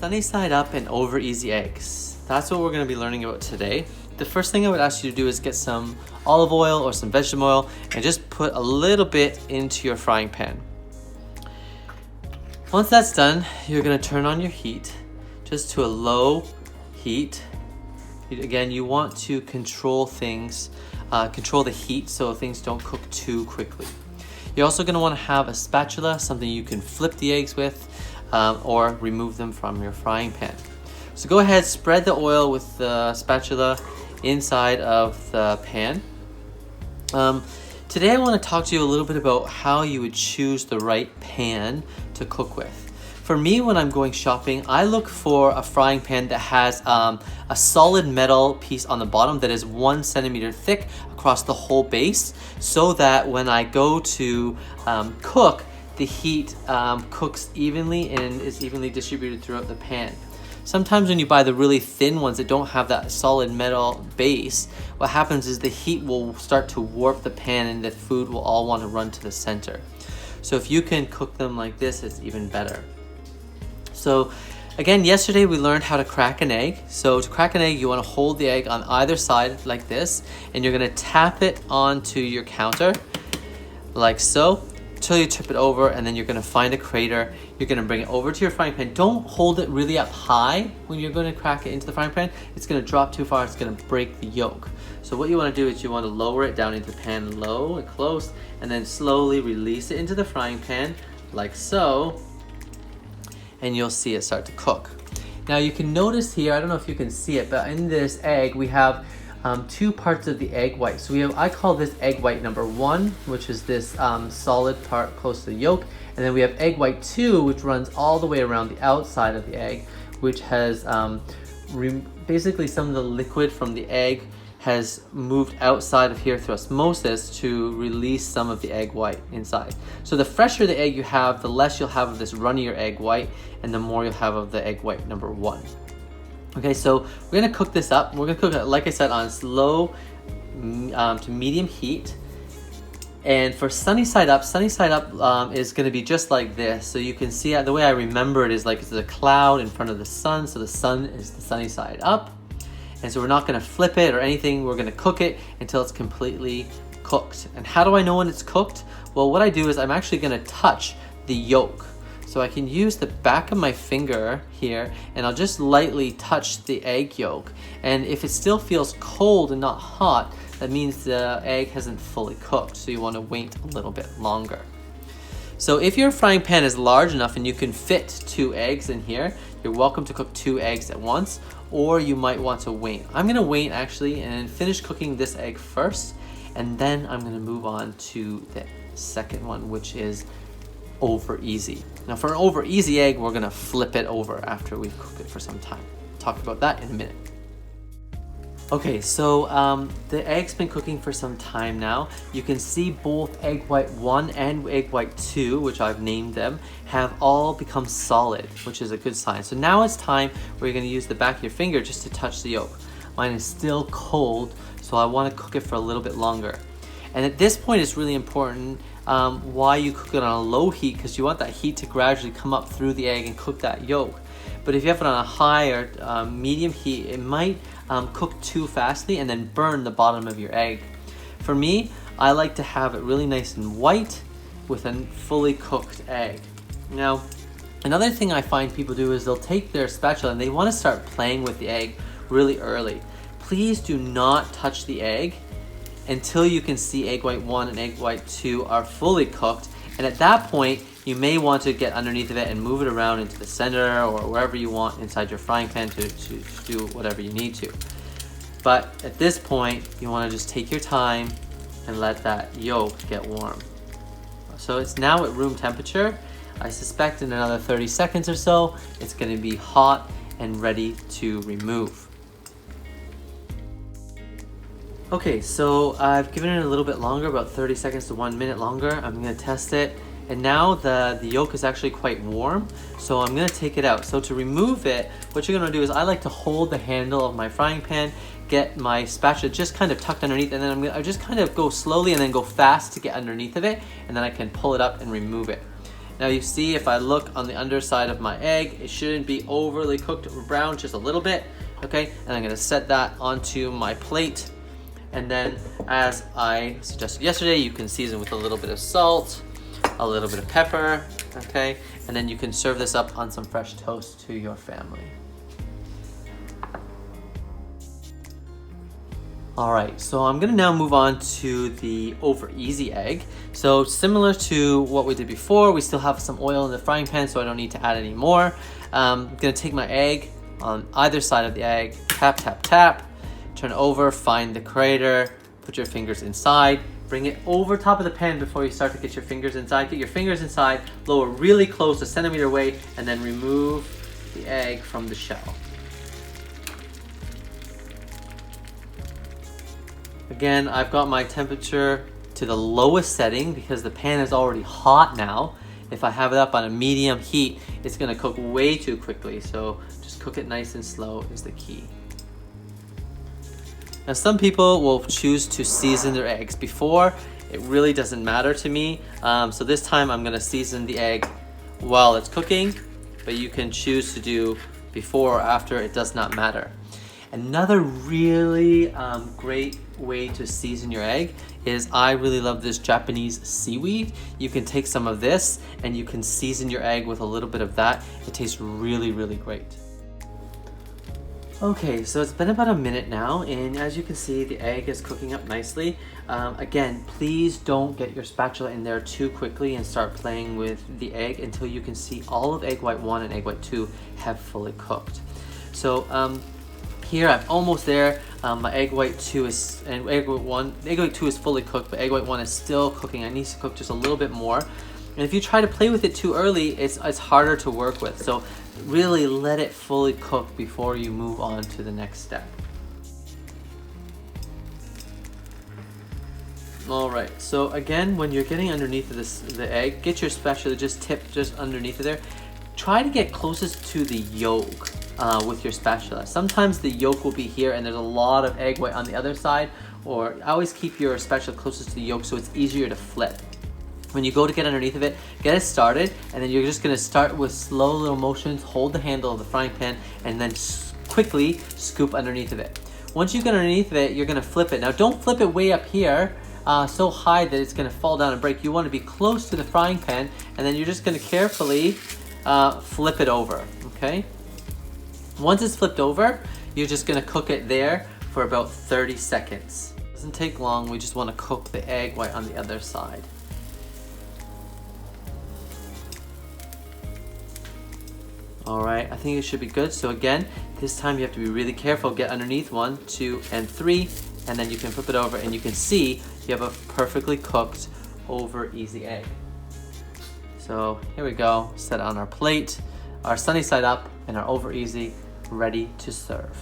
Sunny side up and over easy eggs. That's what we're going to be learning about today. The first thing I would ask you to do is get some olive oil or some vegetable oil and just put a little bit into your frying pan. Once that's done, you're going to turn on your heat just to a low heat. Again, you want to control things, control the heat so things don't cook too quickly. You're also going to want to have a spatula, something you can flip the eggs with or remove them from your frying pan. So go ahead, spread the oil with the spatula inside of the pan. Today I want to talk to you a little bit about how you would choose the right pan to cook with. For me, when I'm going shopping, I look for a frying pan that has a solid metal piece on the bottom that is 1 centimeter thick across the whole base, so that when I go to cook, the heat cooks evenly and is evenly distributed throughout the pan. Sometimes when you buy the really thin ones that don't have that solid metal base, what happens is the heat will start to warp the pan and the food will all want to run to the center. So if you can cook them like this, it's even better. So again, yesterday we learned how to crack an egg. So to crack an egg, you want to hold the egg on either side like this, and you're going to tap it onto your counter like so until you tip it over, and then you're going to find a crater. You're going to bring it over to your frying pan. Don't hold it really up high when you're going to crack it into the frying pan. It's going to drop too far. It's going to break the yolk. So what you want to do is you want to lower it down into the pan low and close, and then slowly release it into the frying pan like so, and you'll see it start to cook. Now you can notice here, I don't know if you can see it, but in this egg we have two parts of the egg white. So we have, I call this egg white number 1, which is this solid part close to the yolk, and then we have egg white 2, which runs all the way around the outside of the egg, which has basically some of the liquid from the egg has moved outside of here through osmosis to release some of the egg white inside. So the fresher the egg you have, the less you'll have of this runnier egg white, and the more you'll have of the egg white number 1. Okay, so we're gonna cook this up. We're gonna cook it, like I said, on slow to medium heat. And for sunny side up is gonna be just like this. So you can see the way I remember it is like it's a cloud in front of the sun. So the sun is the sunny side up. And so we're not gonna flip it or anything. We're gonna cook it until it's completely cooked. And how do I know when it's cooked? Well, what I do is I'm actually gonna touch the yolk. So I can use the back of my finger here and I'll just lightly touch the egg yolk. And if it still feels cold and not hot, that means the egg hasn't fully cooked. So you wanna wait a little bit longer. So if your frying pan is large enough and you can fit 2 eggs in here, you're welcome to cook 2 eggs at once, or you might want to wait. I'm gonna wait actually and finish cooking this egg first, and then I'm gonna move on to the second one, which is over easy. Now for an over easy egg, we're gonna flip it over after we've cooked it for some time. Talk about that in a minute. Okay, so the egg's been cooking for some time now. You can see both egg white 1 and egg white 2, which I've named them, have all become solid, which is a good sign. So now it's time where you're gonna use the back of your finger just to touch the yolk. Mine is still cold, so I wanna cook it for a little bit longer. And at this point, it's really important why you cook it on a low heat, because you want that heat to gradually come up through the egg and cook that yolk. But if you have it on a high or medium heat, it might cook too fastly and then burn the bottom of your egg. For me, I like to have it really nice and white with a fully cooked egg. Now, another thing I find people do is they'll take their spatula and they want to start playing with the egg really early. Please do not touch the egg until you can see egg white 1 and egg white 2 are fully cooked. And at that point, you may want to get underneath of it and move it around into the center or wherever you want inside your frying pan to do whatever you need to. But at this point, you want to just take your time and let that yolk get warm. So it's now at room temperature. I suspect in another 30 seconds or so, it's going to be hot and ready to remove. Okay, so I've given it a little bit longer, about 30 seconds to 1 minute longer. I'm gonna test it. And now the yolk is actually quite warm, so I'm gonna take it out. So to remove it, what you're gonna do is I like to hold the handle of my frying pan, get my spatula just kind of tucked underneath, and then I just kind of go slowly and then go fast to get underneath of it, and then I can pull it up and remove it. Now you see, if I look on the underside of my egg, it shouldn't be overly cooked or brown, just a little bit, okay? And I'm gonna set that onto my plate. And then, as I suggested yesterday, you can season with a little bit of salt, a little bit of pepper, okay? And then you can serve this up on some fresh toast to your family. All right, so I'm gonna now move on to the over easy egg. So similar to what we did before, we still have some oil in the frying pan, so I don't need to add any more. I'm gonna take my egg on either side of the egg, tap, tap, tap, turn over, find the crater, put your fingers inside, bring it over top of the pan before you start to get your fingers inside. Get your fingers inside, lower really close, a centimeter away, and then remove the egg from the shell. Again, I've got my temperature to the lowest setting because the pan is already hot now. If I have it up on a medium heat, it's gonna cook way too quickly. So just cook it nice and slow is the key. Now some people will choose to season their eggs before. It really doesn't matter to me. So this time I'm gonna season the egg while it's cooking, but you can choose to do before or after, it does not matter. Another really great way to season your egg is, I really love this Japanese seaweed. You can take some of this and you can season your egg with a little bit of that. It tastes really, really great. Okay, so it's been about a minute now, and as you can see, the egg is cooking up nicely. Again, please don't get your spatula in there too quickly and start playing with the egg until you can see all of egg white 1 and egg white 2 have fully cooked. So here I'm almost there. My egg white 2 is, and egg white 2 is fully cooked, but egg white 1 is still cooking. I need to cook just a little bit more. And if you try to play with it too early, it's harder to work with. So really let it fully cook before you move on to the next step. All right, so again, when you're getting underneath of the egg, get your spatula just underneath of there. Try to get closest to the yolk with your spatula. Sometimes the yolk will be here and there's a lot of egg white on the other side, or always keep your spatula closest to the yolk so it's easier to flip. When you go to get underneath of it, get it started, and then you're just gonna start with slow little motions, hold the handle of the frying pan, and then quickly scoop underneath of it. Once you get underneath of it, you're gonna flip it. Now don't flip it way up here, so high that it's gonna fall down and break. You wanna be close to the frying pan, and then you're just gonna carefully flip it over, okay? Once it's flipped over, you're just gonna cook it there for about 30 seconds. It doesn't take long, we just wanna cook the egg white on the other side. All right, I think it should be good. So again, this time you have to be really careful. Get underneath 1, 2, and 3, and then you can flip it over and you can see you have a perfectly cooked over easy egg. So here we go, set on our plate, our sunny side up and our over easy ready to serve.